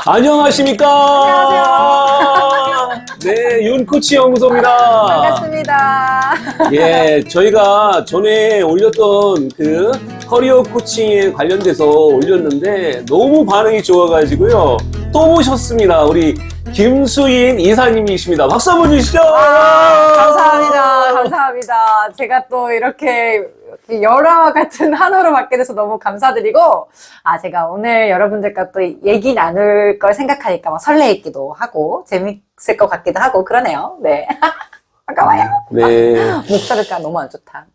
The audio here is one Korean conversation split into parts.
안녕하십니까? 안녕하세요. 네, 윤코치 연구소입니다. 반갑습니다. 예, 저희가 전에 올렸던 그 커리어 코칭에 관련돼서 올렸는데 너무 반응이 좋아가지고요. 또 모셨습니다. 우리 김수인 이사님이십니다. 박수 한번 주시죠. 감사합니다. 감사합니다. 제가 또 이렇게 열화와 같은 한호를 받게 돼서 너무 감사드리고, 제가 오늘 여러분들과 또 얘기 나눌 걸 생각하니까 막 설레있기도 하고, 재밌을 것 같기도 하고, 그러네요. 네. 반가워요. 네. 목소리가 너무 안 좋다.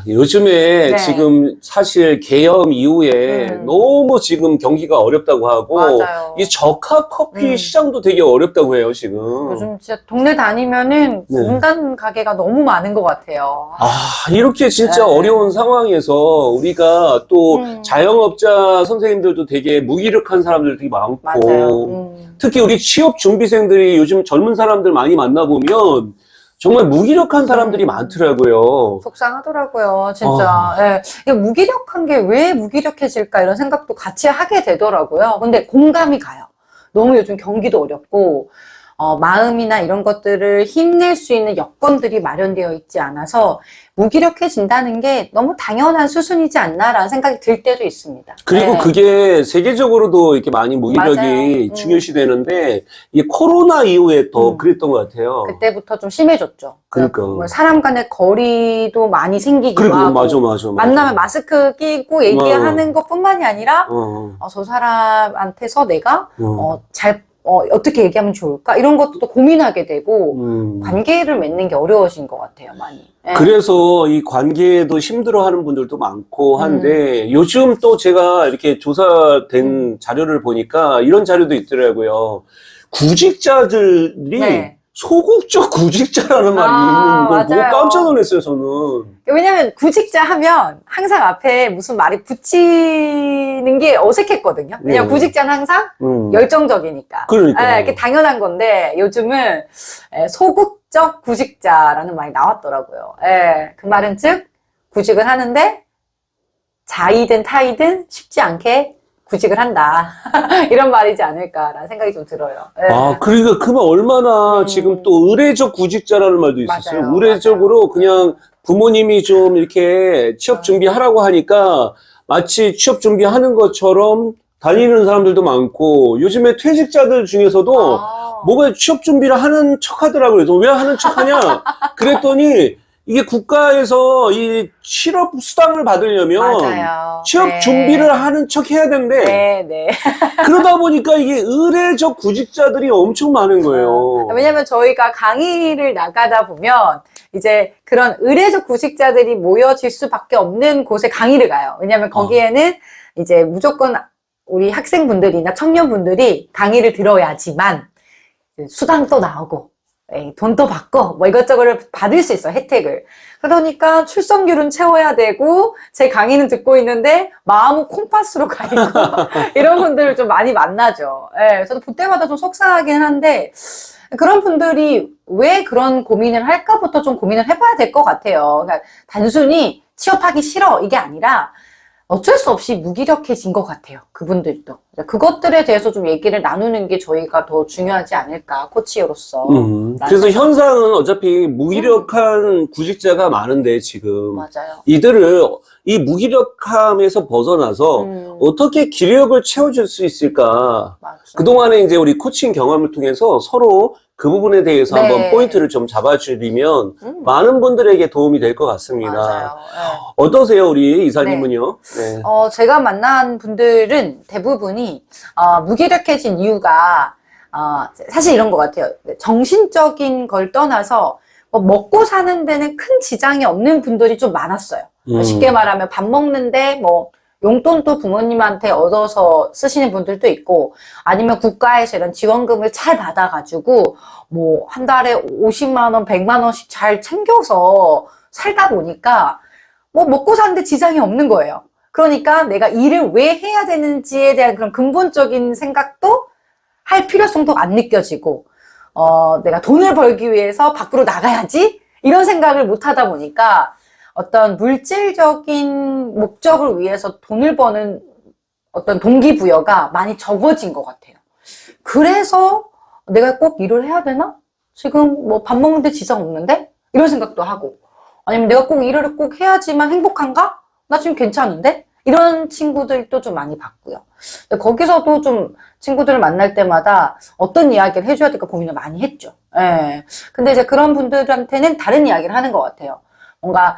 요즘에 네. 지금 사실 개엄 이후에 너무 지금 경기가 어렵다고 하고, 맞아요. 이 저가 커피 시장도 되게 어렵다고 해요, 지금. 요즘 진짜 동네 다니면은 네. 공단 가게가 너무 많은 것 같아요. 이렇게 진짜 네. 어려운 상황에서 우리가 또 자영업자 선생님들도 되게 무기력한 사람들 되게 많고, 맞아요. 특히 우리 취업 준비생들이 요즘 젊은 사람들 많이 만나보면 정말 무기력한 사람들이 많더라고요. 속상하더라고요, 진짜. 예. 이게 무기력한 게 왜 무기력해질까 이런 생각도 같이 하게 되더라고요. 근데 공감이 가요. 너무 요즘 경기도 어렵고, 마음이나 이런 것들을 힘낼 수 있는 여건들이 마련되어 있지 않아서 무기력해진다는 게 너무 당연한 수순이지 않나라는 생각이 들 때도 있습니다. 그리고 네. 그게 세계적으로도 이렇게 많이 무기력이 맞아요. 중요시되는데, 이 코로나 이후에 더 그랬던 것 같아요. 그때부터 좀 심해졌죠. 그러니까. 뭐 사람 간의 거리도 많이 생기기도 그리고 하고. 맞아. 만나면 마스크 끼고 얘기하는 것뿐만이 아니라 저 사람한테서 내가 어떻게 얘기하면 좋을까? 이런 것도 또 고민하게 되고 관계를 맺는 게 어려워진 것 같아요, 많이. 예. 그래서 이 관계도 힘들어하는 분들도 많고 한데 요즘 또 제가 이렇게 조사된 자료를 보니까 이런 자료도 있더라고요. 구직자들이 네. 소극적 구직자라는 말이 있는 걸 보고 맞아요. 깜짝 놀랐어요, 저는. 왜냐면 구직자 하면 항상 앞에 무슨 말이 붙이는 게 어색했거든요. 왜냐면 구직자는 항상 열정적이니까. 그러니까요. 예, 이렇게 당연한 건데 요즘은 소극적 구직자라는 말이 나왔더라고요. 예, 그 말은 즉 구직을 하는데 자이든 타이든 쉽지 않게 구직을 한다. 이런 말이지 않을까라는 생각이 좀 들어요. 예. 그러니까 그 말 얼마나 지금 또 의례적 구직자라는 말도 있었어요. 맞아요, 의례적으로 그냥 부모님이 좀 이렇게 취업 준비하라고 하니까 마치 취업 준비하는 것처럼 다니는 사람들도 많고 요즘에 퇴직자들 중에서도 뭐가 취업 준비를 하는 척 하더라고요. 그래서 왜 하는 척 하냐? 그랬더니 이게 국가에서 이 취업 수당을 받으려면 맞아요. 취업 네. 준비를 하는 척 해야 되는데 네. 그러다 보니까 이게 의례적 구직자들이 엄청 많은 거예요. 왜냐면 저희가 강의를 나가다 보면 이제 그런 의례적 구직자들이 모여질 수밖에 없는 곳에 강의를 가요. 왜냐면 거기에는 이제 무조건 우리 학생분들이나 청년분들이 강의를 들어야지만 수당도 나오고 돈도 받고 뭐 이것저것을 받을 수 있어, 혜택을. 그러니까 출석률은 채워야 되고 제 강의는 듣고 있는데 마음은 콩팥으로 가 있고 이런 분들을 좀 많이 만나죠. 저도 볼 때마다 좀 속상하긴 한데 그런 분들이 왜 그런 고민을 할까부터 좀 고민을 해봐야 될 것 같아요. 그러니까 단순히 취업하기 싫어 이게 아니라 어쩔 수 없이 무기력해진 것 같아요. 그분들도. 그것들에 대해서 좀 얘기를 나누는 게 저희가 더 중요하지 않을까, 코치로서. 그래서 현상은 어차피 무기력한 구직자가 많은데 지금 맞아요. 이들을 이 무기력함에서 벗어나서 어떻게 기력을 채워줄 수 있을까? 맞아요. 그동안에 이제 우리 코칭 경험을 통해서 서로 그 부분에 대해서 네. 한번 포인트를 좀 잡아주면 많은 분들에게 도움이 될 것 같습니다. 맞아요. 어떠세요, 우리 이사님은요? 네. 제가 만난 분들은 대부분이, 무기력해진 이유가, 사실 이런 것 같아요. 정신적인 걸 떠나서, 먹고 사는 데는 큰 지장이 없는 분들이 좀 많았어요. 쉽게 말하면 밥 먹는데, 용돈도 부모님한테 얻어서 쓰시는 분들도 있고, 아니면 국가에서 이런 지원금을 잘 받아가지고, 한 달에 50만 원, 100만 원씩 잘 챙겨서 살다 보니까, 먹고 사는데 지장이 없는 거예요. 그러니까 내가 일을 왜 해야 되는지에 대한 그런 근본적인 생각도 할 필요성도 안 느껴지고, 내가 돈을 벌기 위해서 밖으로 나가야지? 이런 생각을 못 하다 보니까 어떤 물질적인 목적을 위해서 돈을 버는 어떤 동기부여가 많이 적어진 것 같아요. 그래서 내가 꼭 일을 해야 되나? 지금 뭐 밥 먹는데 지장 없는데? 이런 생각도 하고. 아니면 내가 꼭 일을 꼭 해야지만 행복한가? 나 지금 괜찮은데? 이런 친구들도 좀 많이 봤고요. 근데 거기서도 좀 친구들을 만날 때마다 어떤 이야기를 해줘야 될까 고민을 많이 했죠. 예. 근데 이제 그런 분들한테는 다른 이야기를 하는 것 같아요. 뭔가,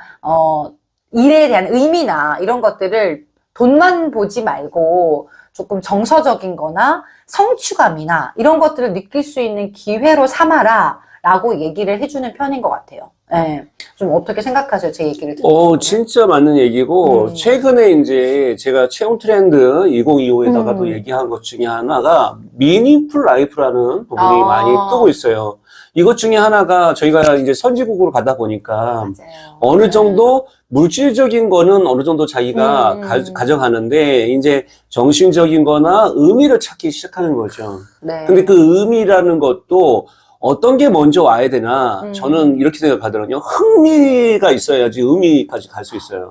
일에 대한 의미나 이런 것들을 돈만 보지 말고 조금 정서적인 거나 성취감이나 이런 것들을 느낄 수 있는 기회로 삼아라 라고 얘기를 해주는 편인 것 같아요. 예. 좀 어떻게 생각하세요? 제 얘기를 듣고. 진짜 맞는 얘기고, 최근에 이제 제가 채용 트렌드 2025에다가도 얘기한 것 중에 하나가 미니풀 라이프라는 부분이 많이 뜨고 있어요. 이것 중에 하나가 저희가 이제 선진국으로 가다 보니까 맞아요. 어느 정도 물질적인 거는 어느 정도 자기가 가져가는데 이제 정신적인 거나 의미를 찾기 시작하는 거죠. 네. 근데 그 의미라는 것도 어떤 게 먼저 와야 되나 저는 이렇게 생각하거든요. 흥미가 있어야지 의미까지 갈 수 있어요.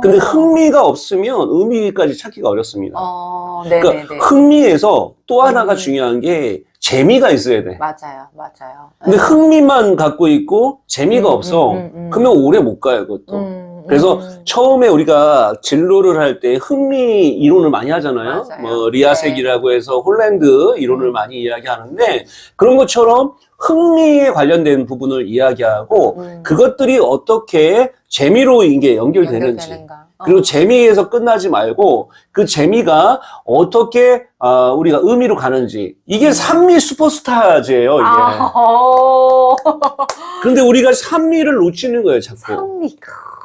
근데 흥미가 없으면 의미까지 찾기가 어렵습니다. 네네네. 그러니까 흥미에서 또 하나가 중요한 게 재미가 있어야 돼. 맞아요, 맞아요. 근데 흥미만 갖고 있고 재미가 없어. 그러면 오래 못 가요, 그것도. 그래서 처음에 우리가 진로를 할 때 흥미 이론을 많이 하잖아요. 맞아요. 뭐 리아색이라고 해서 홀랜드 이론을 많이 이야기하는데 그런 것처럼 흥미에 관련된 부분을 이야기하고 그것들이 어떻게 재미로 이게 연결되는지 연결되는가. 그리고 재미에서 끝나지 말고 그 재미가 어떻게 우리가 의미로 가는지 이게 산미 슈퍼스타즈예요 이게. 그런데 우리가 산미를 놓치는 거예요 자꾸. 산미.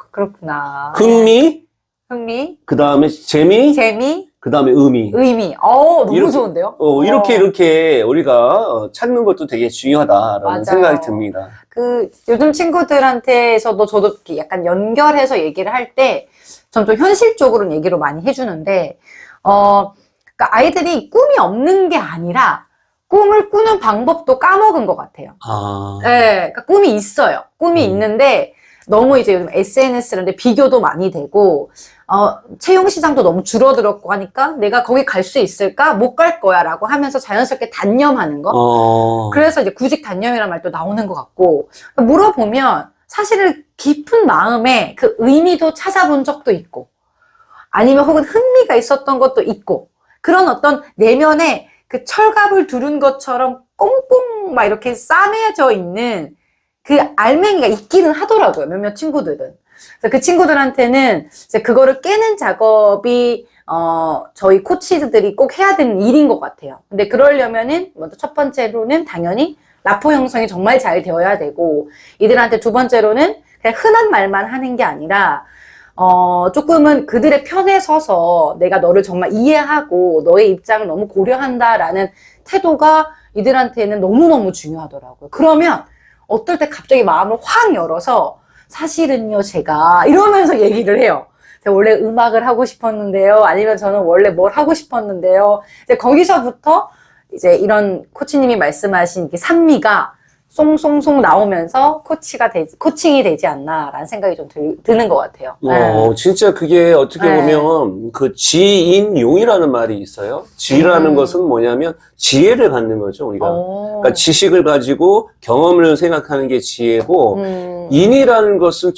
그렇구나. 흥미, 흥미, 그 다음에 재미, 재미, 그 다음에 의미. 의미. 너무 이렇게, 좋은데요? 이렇게 우리가 찾는 것도 되게 중요하다라는 맞아요. 생각이 듭니다. 요즘 친구들한테서도 저도 이렇게 약간 연결해서 얘기를 할 때, 전 좀 현실적으로는 얘기를 많이 해주는데, 그러니까 아이들이 꿈이 없는 게 아니라, 꿈을 꾸는 방법도 까먹은 것 같아요. 네, 그러니까 꿈이 있어요. 꿈이 있는데, 너무 이제 요즘 SNS라는데 비교도 많이 되고, 채용 시장도 너무 줄어들었고 하니까 내가 거기 갈 수 있을까? 못 갈 거야 라고 하면서 자연스럽게 단념하는 거. 그래서 이제 구직 단념이라는 말도 나오는 것 같고, 물어보면 사실은 깊은 마음에 그 의미도 찾아본 적도 있고, 아니면 혹은 흥미가 있었던 것도 있고, 그런 어떤 내면에 그 철갑을 두른 것처럼 꽁꽁 막 이렇게 싸매져 있는 그 알맹이가 있기는 하더라고요. 몇몇 친구들은. 그래서 그 친구들한테는 이제 그거를 깨는 작업이, 저희 코치들이 꼭 해야 되는 일인 것 같아요. 근데 그러려면은, 먼저 첫 번째로는 당연히 라포 형성이 정말 잘 되어야 되고, 이들한테 두 번째로는 그냥 흔한 말만 하는 게 아니라, 조금은 그들의 편에 서서 내가 너를 정말 이해하고 너의 입장을 너무 고려한다라는 태도가 이들한테는 너무너무 중요하더라고요. 그러면 어떨 때 갑자기 마음을 확 열어서 사실은요 제가 이러면서 얘기를 해요. 제가 원래 음악을 하고 싶었는데요. 아니면 저는 원래 뭘 하고 싶었는데요. 이제 거기서부터 이제 이런 코치님이 말씀하신 그 산미가 송송송 나오면서 코칭이 되지 않나라는 생각이 좀 드는 것 같아요. 진짜 그게 어떻게 보면 그 지인용이라는 말이 있어요. 지라는 것은 뭐냐면 지혜를 갖는 거죠, 우리가. 그러니까 지식을 가지고 경험을 생각하는 게 지혜고, 인이라는 것은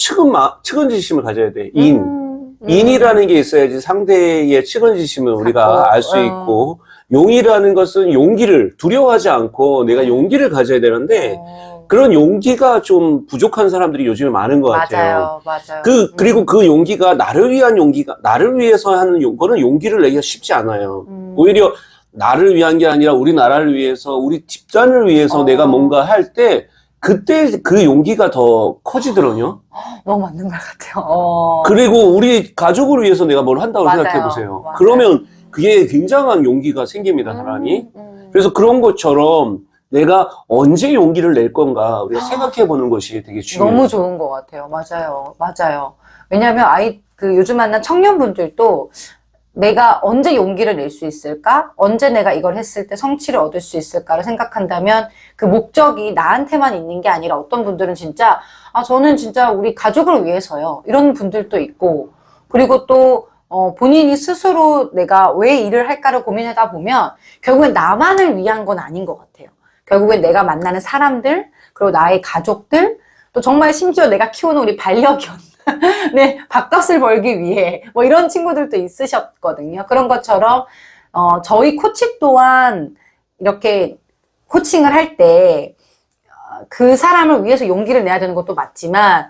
측은지심을 가져야 돼. 인이라는 게 있어야지 상대의 측은지심을 우리가 알 수 있고, 용이라는 것은 용기를 두려워하지 않고 내가 용기를 가져야 되는데 그런 용기가 좀 부족한 사람들이 요즘에 많은 것 같아요. 맞아요. 그리고 그 용기가 나를 위한 용기가, 나를 위해서 하는 거는 용기를 내기가 쉽지 않아요. 오히려 나를 위한 게 아니라 우리나라를 위해서, 우리 집단을 위해서 내가 뭔가 할 때 그때 그 용기가 더 커지더군요. 너무 맞는 말 같아요. 그리고 우리 가족을 위해서 내가 뭘 한다고 생각해 보세요. 그러면 그게 굉장한 용기가 생깁니다, 사람이. 그래서 그런 것처럼 내가 언제 용기를 낼 건가 우리가 생각해 보는 것이 되게 중요해요. 너무 좋은 것 같아요. 맞아요. 왜냐하면 요즘 만난 청년분들도 내가 언제 용기를 낼 수 있을까? 언제 내가 이걸 했을 때 성취를 얻을 수 있을까를 생각한다면 그 목적이 나한테만 있는 게 아니라 어떤 분들은 진짜 저는 진짜 우리 가족을 위해서요. 이런 분들도 있고, 그리고 또 본인이 스스로 내가 왜 일을 할까를 고민하다 보면 결국엔 나만을 위한 건 아닌 것 같아요. 결국엔 내가 만나는 사람들, 그리고 나의 가족들, 또 정말 심지어 내가 키우는 우리 반려견, 네, 밥값을 벌기 위해 뭐 이런 친구들도 있으셨거든요. 그런 것처럼 저희 코치 또한 이렇게 코칭을 할 때 그 사람을 위해서 용기를 내야 되는 것도 맞지만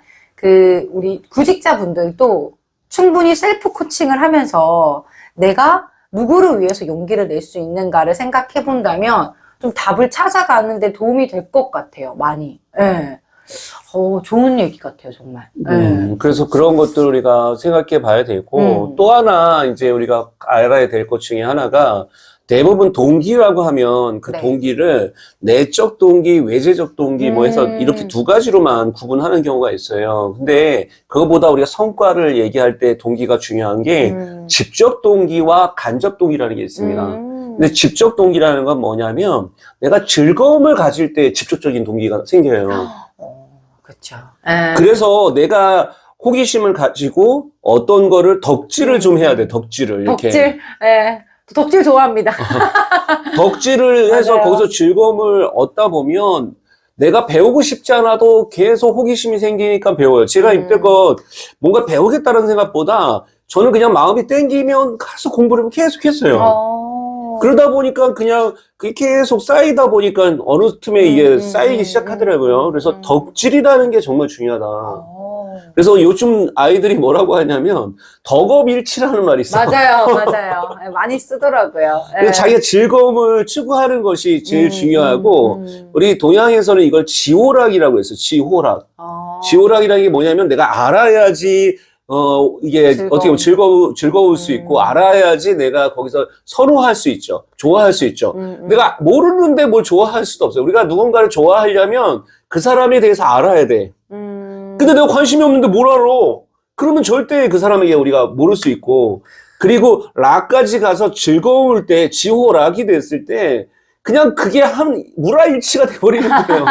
우리 구직자분들도 충분히 셀프 코칭을 하면서 내가 누구를 위해서 용기를 낼 수 있는가를 생각해 본다면 좀 답을 찾아가는 데 도움이 될 것 같아요. 많이. 네. 좋은 얘기 같아요, 정말. 그래서 그런 것들 우리가 생각해 봐야 되고, 또 하나 이제 우리가 알아야 될 것 중에 하나가 대부분 동기라고 하면 그 네. 동기를 내적 동기, 외재적 동기 뭐 해서 이렇게 두 가지로만 구분하는 경우가 있어요. 근데 그거보다 우리가 성과를 얘기할 때 동기가 중요한 게 직접 동기와 간접 동기라는 게 있습니다. 근데 직접 동기라는 건 뭐냐면 내가 즐거움을 가질 때 직접적인 동기가 생겨요. 그렇죠. 그래서 내가 호기심을 가지고 어떤 거를 덕질을 좀 해야 돼. 덕질을 이렇게. 덕질, 예. 덕질 좋아합니다. 덕질을 해서 맞아요. 거기서 즐거움을 얻다 보면 내가 배우고 싶지 않아도 계속 호기심이 생기니까 배워요. 제가 이때껏 뭔가 배우겠다는 생각보다 저는 그냥 마음이 땡기면 가서 공부를 계속 했어요. 그러다 보니까 그냥 그게 계속 쌓이다 보니까 어느 틈에 이게 쌓이기 시작하더라고요. 그래서 덕질이라는 게 정말 중요하다. 그래서 요즘 아이들이 뭐라고 하냐면 덕업일치라는 말이 있어요. 맞아요. 많이 쓰더라고요. 그래서 자기가 즐거움을 추구하는 것이 제일 중요하고 우리 동양에서는 이걸 지호락이라고 했어요. 지호락. 지호락이라는 게 뭐냐면 내가 알아야지 이게 어떻게 보면 즐거울 수 있고, 알아야지 내가 거기서 선호할 수 있죠. 좋아할 수 있죠. 내가 모르는데 뭘 좋아할 수도 없어요. 우리가 누군가를 좋아하려면 그 사람에 대해서 알아야 돼. 근데 내가 관심이 없는데 뭘 알아? 그러면 절대 그 사람에게 우리가 모를 수 있고, 그리고 락까지 가서 즐거울 때, 지호락이 됐을 때, 그냥 그게 한 물화일치가 돼버리는 거예요.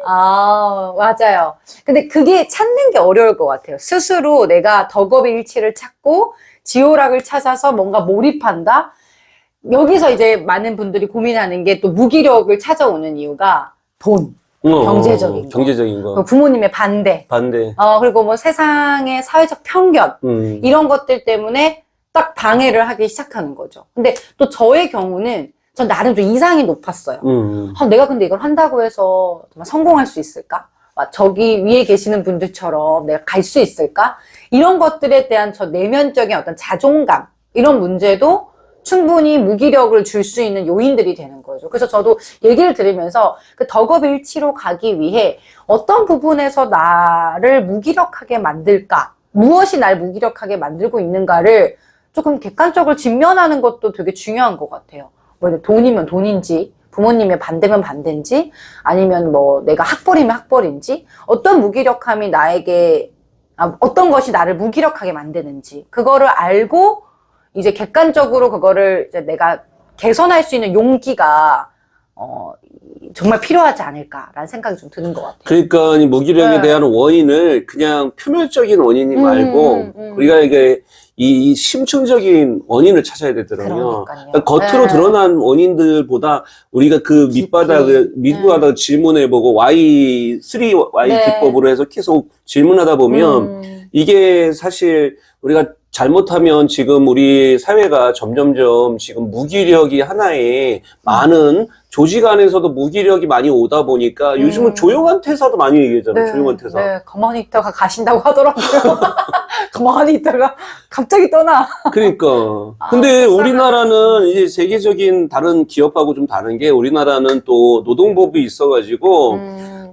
맞아요. 근데 그게 찾는 게 어려울 것 같아요. 스스로 내가 덕업의 일치를 찾고 지호락을 찾아서 뭔가 몰입한다? 여기서 이제 많은 분들이 고민하는 게 또 무기력을 찾아오는 이유가 돈, 경제적인 거. 부모님의 반대. 그리고 뭐 세상의 사회적 편견. 이런 것들 때문에 딱 방해를 하기 시작하는 거죠. 근데 또 저의 경우는 전 나름 좀 이상이 높았어요. 내가 근데 이걸 한다고 해서 정말 성공할 수 있을까? 저기 위에 계시는 분들처럼 내가 갈 수 있을까? 이런 것들에 대한 저 내면적인 어떤 자존감, 이런 문제도 충분히 무기력을 줄 수 있는 요인들이 되는 거죠. 그래서 저도 얘기를 들으면서 그 덕업일치로 가기 위해 어떤 부분에서 나를 무기력하게 만들까? 무엇이 날 무기력하게 만들고 있는가를 조금 객관적으로 직면하는 것도 되게 중요한 것 같아요. 뭐 돈이면 돈인지, 부모님의 반대면 반대인지, 아니면 뭐 내가 학벌이면 학벌인지, 어떤 무기력함이 나에게, 어떤 것이 나를 무기력하게 만드는지, 그거를 알고 이제 객관적으로 그거를 이제 내가 개선할 수 있는 용기가 정말 필요하지 않을까라는 생각이 좀 드는 것 같아요. 그러니까 이 무기력에 대한 원인을 그냥 표면적인 원인이 말고 우리가 이게 이 심층적인 원인을 찾아야 되더라고요. 그러니까 겉으로 드러난 원인들보다 우리가 그 밑바닥 질문해보고 Y3Y 기법으로 해서 계속 질문하다 보면 이게 사실 우리가 잘못하면 지금 우리 사회가 점점점 지금 무기력이 하나의 많은 조직 안에서도 무기력이 많이 오다 보니까 요즘은 조용한 퇴사도 많이 얘기하잖아요. 조용한 퇴사. 네, 가만히 있다가 가신다고 하더라고요. 가만히 있다가 갑자기 떠나. 그러니까. 근데 우리나라는 이제 세계적인 다른 기업하고 좀 다른 게 우리나라는 또 노동법이 있어가지고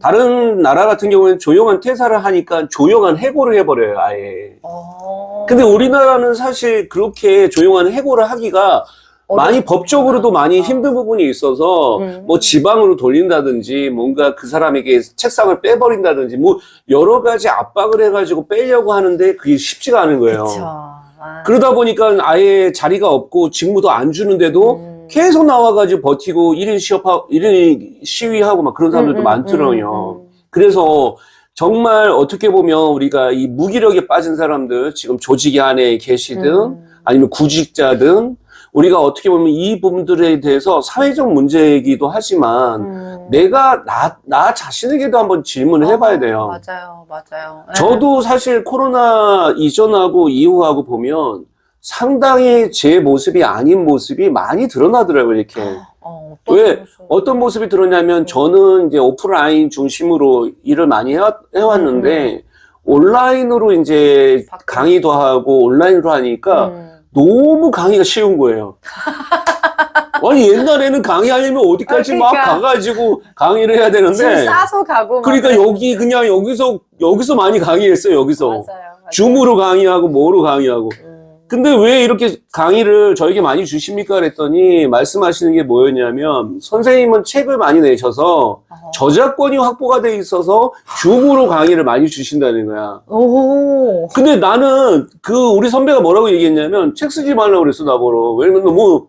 다른 나라 같은 경우에는 조용한 퇴사를 하니까 조용한 해고를 해버려요, 아예. 근데 우리나라는 사실 그렇게 조용한 해고를 하기가 많이 법적으로도 많이 힘든 부분이 있어서 뭐 지방으로 돌린다든지 뭔가 그 사람에게 책상을 빼버린다든지 뭐 여러 가지 압박을 해가지고 빼려고 하는데 그게 쉽지가 않은 거예요. 그러다 보니까 아예 자리가 없고 직무도 안 주는데도 계속 나와가지고 버티고 1인 시위하고 막 그런 사람들도 많더라고요. 그래서 정말 어떻게 보면 우리가 이 무기력에 빠진 사람들, 지금 조직 안에 계시든 아니면 구직자든 우리가 어떻게 보면 이 부분들에 대해서 사회적 문제이기도 하지만 내가 나 자신에게도 한번 질문을 해봐야 돼요. 맞아요, 맞아요. 네. 저도 사실 코로나 이전하고 이후하고 보면 상당히 제 모습이 아닌 모습이 많이 드러나더라고요, 이렇게. 왜, 어떤 모습이 드러나냐면 저는 이제 오프라인 중심으로 일을 많이 해왔는데 온라인으로 이제 강의도 하고 온라인으로 하니까 너무 강의가 쉬운 거예요. 아니, 옛날에는 강의하려면 어디까지 막 그러니까. 가가지고 강의를 해야 되는데. 짐 싸서 가고. 그러니까 그냥 여기서 많이 강의했어요, 여기서. 맞아요, 맞아요. 줌으로 강의하고 뭐로 강의하고. 근데 왜 이렇게 강의를 저에게 많이 주십니까? 그랬더니 말씀하시는 게 뭐였냐면 선생님은 책을 많이 내셔서 저작권이 확보가 돼 있어서 줌으로 강의를 많이 주신다는 거야. 오. 근데 나는 우리 선배가 뭐라고 얘기했냐면 책 쓰지 말라고 그랬어, 나보러. 왜냐면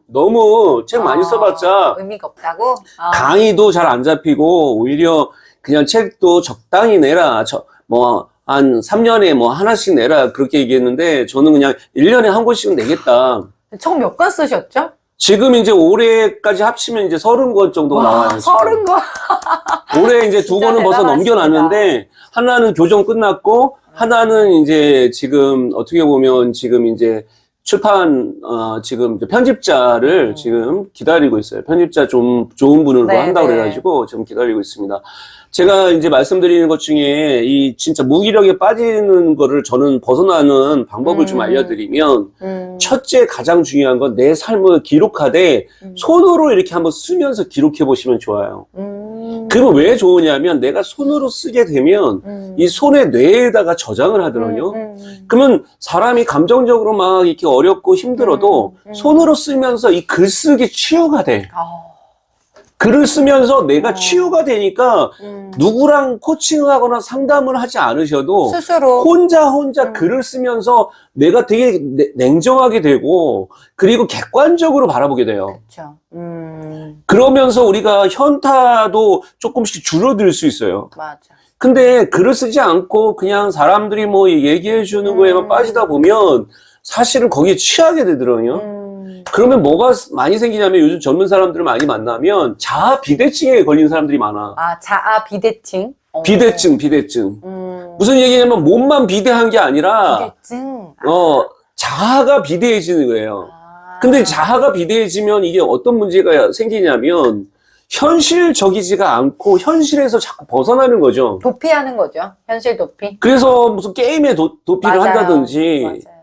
너무 책 많이 써봤자 의미가 없다고? 강의도 잘 안 잡히고 오히려 그냥 책도 적당히 내라. 한 3년에 하나씩 내라. 그렇게 얘기했는데, 저는 그냥 1년에 한 권씩은 내겠다. 총 몇 권 쓰셨죠? 지금 이제 올해까지 합치면 이제 30권 정도 나와요. 30권? 올해 이제 2권은 벌써 넘겨놨는데, 하나는 교정 끝났고, 하나는 이제 지금 어떻게 보면 지금 이제 지금 편집자를 지금 기다리고 있어요. 편집자 좀 좋은 분으로 한다고 그래가지고 지금 기다리고 있습니다. 제가 이제 말씀드리는 것 중에 이 진짜 무기력에 빠지는 거를 저는 벗어나는 방법을 좀 알려드리면 첫째 가장 중요한 건 내 삶을 기록하되 손으로 이렇게 한번 쓰면서 기록해 보시면 좋아요. 그러면 왜 좋으냐면 내가 손으로 쓰게 되면 이 손의 뇌에다가 저장을 하더라고요. 그러면 사람이 감정적으로 막 이렇게 어렵고 힘들어도 손으로 쓰면서 이 글쓰기 치유가 돼. 글을 쓰면서 내가 치유가 되니까 누구랑 코칭하거나 상담을 하지 않으셔도 스스로 혼자 글을 쓰면서 내가 되게 냉정하게 되고 그리고 객관적으로 바라보게 돼요. 그렇죠. 그러면서 우리가 현타도 조금씩 줄어들 수 있어요. 맞아. 근데 글을 쓰지 않고 그냥 사람들이 얘기해 주는 거에만 빠지다 보면 사실은 거기에 취하게 되더라고요. 그러면 뭐가 많이 생기냐면 요즘 젊은 사람들을 많이 만나면 자아 비대증에 걸린 사람들이 많아. 자아 비대증? 비대증. 무슨 얘기냐면 몸만 비대한 게 아니라 비대증? 자아가 비대해지는 거예요. 근데 자아가 비대해지면 이게 어떤 문제가 생기냐면 현실적이지가 않고 현실에서 자꾸 벗어나는 거죠. 도피하는 거죠. 현실 도피. 그래서 무슨 게임에 도피를 한다든지 맞아요.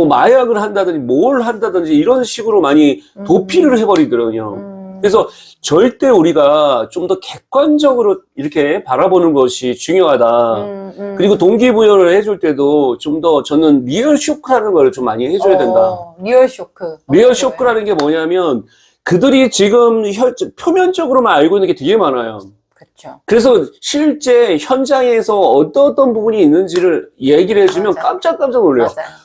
마약을 한다든지 뭘 한다든지 이런 식으로 많이 도피를 해버리더라고요. 그래서 절대 우리가 좀 더 객관적으로 이렇게 바라보는 것이 중요하다. 그리고 동기부여를 해줄 때도 좀 더 저는 리얼 쇼크라는 걸 좀 많이 해줘야 된다. 리얼 쇼크. 리얼 쇼크라는 게 뭐냐면 그들이 지금 표면적으로만 알고 있는 게 되게 많아요. 그렇죠. 그래서 실제 현장에서 어떤 부분이 있는지를 얘기를 해주면 깜짝 놀래요. 맞아요.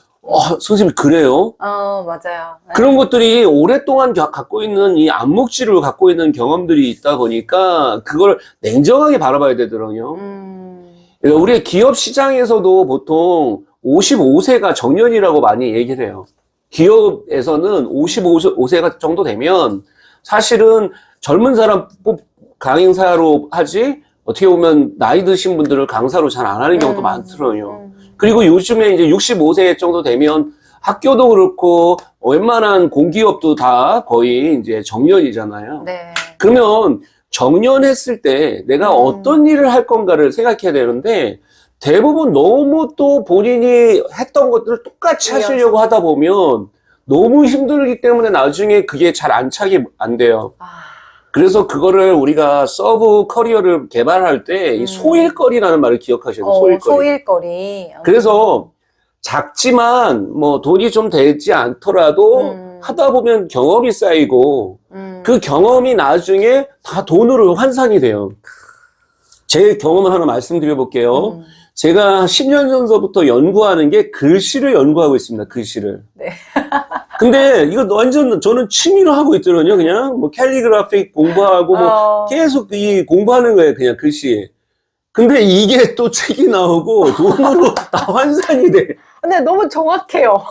선생님 그래요? 맞아요. 그런 것들이 오랫동안 갖고 있는 이 암묵지를 갖고 있는 경험들이 있다 보니까 그걸 냉정하게 바라봐야 되더라고요. 그러니까 우리 기업 시장에서도 보통 55세가 정년이라고 많이 얘기를 해요. 기업에서는 55세가 정도 되면 사실은 젊은 사람 강행사로 하지 어떻게 보면 나이 드신 분들을 강사로 잘 안 하는 경우도 많더라고요. 그리고 요즘에 이제 65세 정도 되면 학교도 그렇고 웬만한 공기업도 다 거의 이제 정년이잖아요. 네. 그러면 정년했을 때 내가 어떤 일을 할 건가를 생각해야 되는데 대부분 너무 또 본인이 했던 것들을 똑같이 하시려고 하다 보면 너무 힘들기 때문에 나중에 그게 잘 안착이 안 돼요. 그래서 그거를 우리가 서브 커리어를 개발할 때 이 소일거리라는 말을 기억하셔야 돼요. 소일거리. 그래서 작지만 돈이 좀 되지 않더라도 하다 보면 경험이 쌓이고 그 경험이 나중에 다 돈으로 환산이 돼요. 제 경험을 하나 말씀드려 볼게요. 제가 10년 전서부터 연구하는 게 글씨를 연구하고 있습니다. 글씨를. 네. 근데 이거 완전 저는 취미로 하고 있더라고요. 그냥 캘리그라픽 공부하고 계속 이 공부하는 거예요. 그냥 글씨. 근데 이게 또 책이 나오고 돈으로 다 환산이 돼. 근데 너무 정확해요.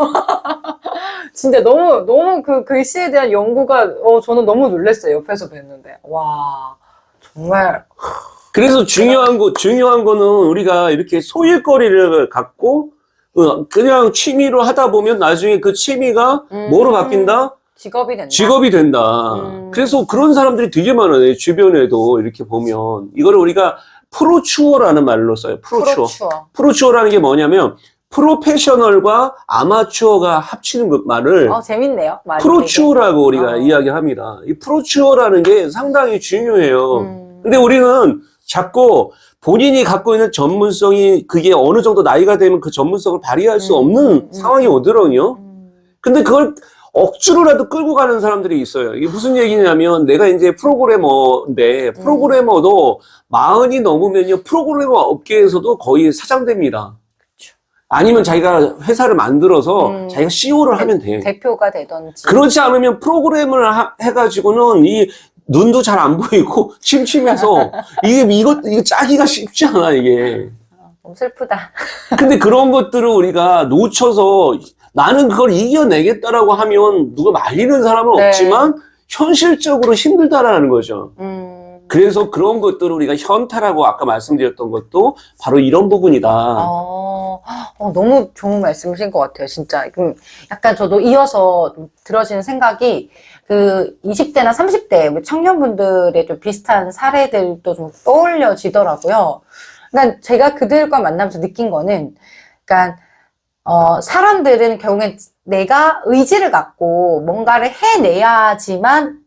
진짜 너무 그 글씨에 대한 연구가, 저는 너무 놀랐어요. 옆에서 뵀는데. 와, 정말. 그래서 중요한 거는 우리가 이렇게 소일거리를 갖고, 그냥 취미로 하다 보면 나중에 그 취미가 뭐로 바뀐다? 직업이 된다. 직업이 된다. 그래서 그런 사람들이 되게 많아요. 주변에도 이렇게 보면. 이거를 우리가 프로추어라는 말로 써요. 프로추어. 프로추어라는 게 뭐냐면, 프로페셔널과 아마추어가 합치는 그 말을 재밌네요. 프로추어라고 우리가 이야기합니다. 이 프로추어라는 게 상당히 중요해요. 근데 우리는 자꾸 본인이 갖고 있는 전문성이 그게 어느 정도 나이가 되면 그 전문성을 발휘할 수 없는 상황이 오더라고요. 근데 그걸 억지로라도 끌고 가는 사람들이 있어요. 이게 무슨 얘기냐면 내가 이제 프로그래머인데 프로그래머도 40이 넘으면요 프로그래머 업계에서도 거의 사장됩니다. 아니면 자기가 회사를 만들어서 자기가 CEO를 하면 돼. 대표가 되던지. 그렇지 않으면 프로그램을 해가지고는 이 눈도 잘 안 보이고 침침해서 이거 짜기가 쉽지 않아 이게. 너무 슬프다. 근데 그런 것들을 우리가 놓쳐서 나는 그걸 이겨내겠다라고 하면 누가 말리는 사람은 네. 없지만 현실적으로 힘들다라는 거죠. 그래서 그런 것들을 우리가 현타라고 아까 말씀드렸던 것도 바로 이런 부분이다. 너무 좋은 말씀이신 것 같아요, 진짜. 약간 저도 이어서 들어지는 생각이, 20대나 30대 청년분들의 좀 비슷한 사례들도 좀 떠올려지더라고요. 그러니까 제가 그들과 만나면서 느낀 거는, 그러니까, 사람들은 결국엔 내가 의지를 갖고 뭔가를 해내야지만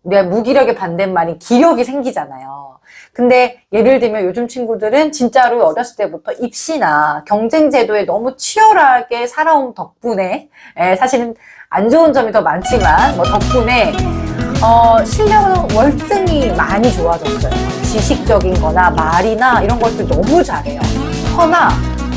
우리가 무기력의 반대말인 기력이 생기잖아요. 근데 예를 들면 요즘 친구들은 진짜로 어렸을 때부터 입시나 경쟁 제도에 너무 치열하게 살아온 덕분에, 사실은 안 좋은 점이 더 많지만 덕분에 실력은 월등히 많이 좋아졌어요. 지식적인 거나 말이나 이런 것들 너무 잘해요. 허나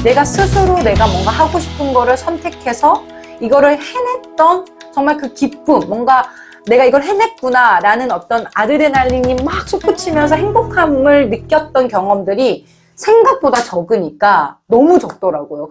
내가 스스로 내가 뭔가 하고 싶은 거를 선택해서 이거를 해냈던 정말 그 기쁨, 뭔가 내가 이걸 해냈구나 라는 어떤 아드레날린이 막 솟구치면서 행복함을 느꼈던 경험들이 생각보다 적으니까 너무 적더라고요.